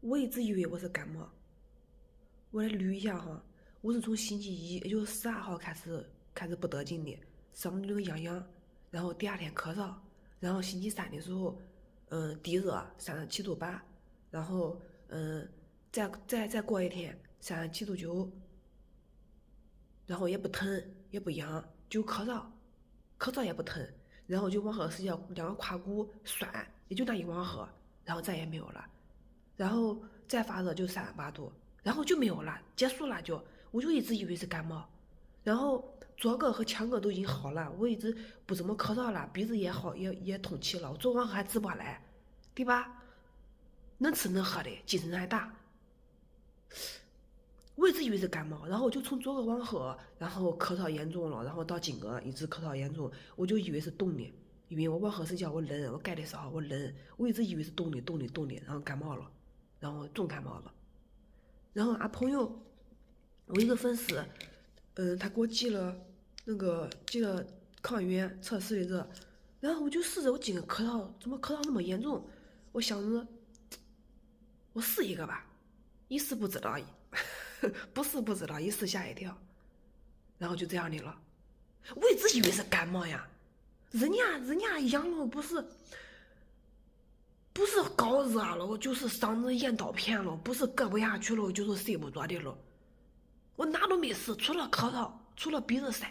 我一直以为我是感冒，我来捋一下哈，我是从星期一，也就是12号开始不得劲的，嗓子那个痒痒，然后第二天咳嗽，然后星期三的时候，低热37.8度，然后再过一天37.9度，然后也不疼也不痒，就咳嗽，咳嗽也不疼，然后就往后睡觉，两个胯骨酸，也就那一往后，然后再也没有了。然后再发热就38度，然后就没有了，结束了就，我就一直以为是感冒，然后左个和强个都已经好了，我一直不怎么咳嗽了，鼻子也好也通气了，我昨晚还直播来，对吧？能吃能喝的，精神还大。我一直以为是感冒，然后就从昨个往后，然后咳嗽严重了，然后到今个一直咳嗽严重，我就以为是冻的，因为我往后睡觉我冷，我盖的时候我冷，我一直以为是冻的，然后感冒了，然后重感冒了。然后俺朋友，我一个粉丝，他给我寄了抗原测试的这，然后我就试着我今个咳嗽怎么咳嗽那么严重，我想着我试一个吧，一试不知道，不试不知道，一试吓一跳，然后就这样的了。我一直以为是感冒呀，人家阳了不是高热了，就是嗓子咽刀片了，不是搁不下去了，就是睡不着的了。我哪都没事，除了咳嗽，除了鼻子塞，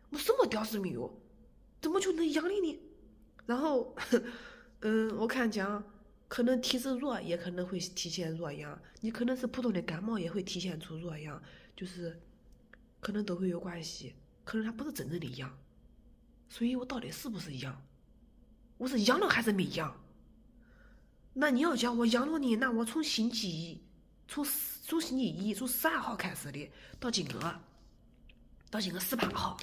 我什么屌丝没有，怎么就能阳的呢？然后，我看讲，可能体质弱，也可能会体现弱阳。你可能是普通的感冒，也会体现出弱阳，就是可能都会有关系。可能它不是真正的阳，所以我到底是不是阳？我是阳了还是没阳？那你要讲我阳了呢，那我从星期一，从星期一，从12号开始的，到今个18号，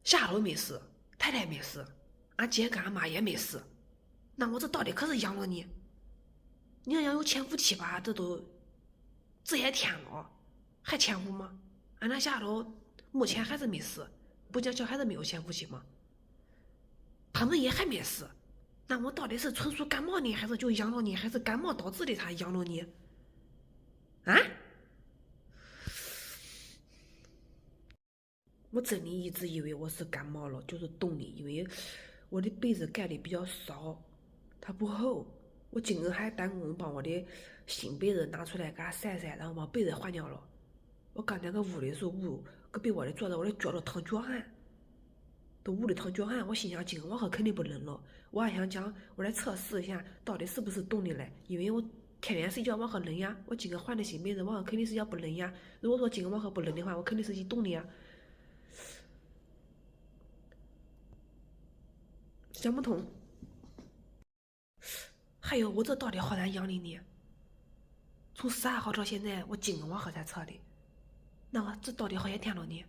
下楼没事，太太没事，俺姐跟俺妈也没事，那我这到底可是阳了呢？你要有潜伏期吧，这也天了，还潜伏吗？俺那下楼目前还是没事，不讲小孩子没有潜伏期吗？他们也还没事，那我到底是纯属感冒呢，还是就阳了呢？还是感冒导致的他阳了呢？啊？我真的一直以为我是感冒了，就是冻的，因为我的被子盖的比较少，它不厚。我今个还单工把我的新被子拿出来给它晒晒，然后把被子换掉了。我刚才搁屋里的时候，搁被窝里坐着，我的脚都淌脚汗，都屋里淌脚汗。我心想，今个晚上肯定不冷了。我还想讲，我来测试一下到底是不是冻的嘞，因为我天天睡觉往后冷呀。我今个换的新被子，往后肯定是要不冷呀。如果说今个往后不冷的话，我肯定是一冻的呀。想不通。还有我这到底好难养的呢？从12号到现在，我今个往后才测的，那我这到底好些天了呢？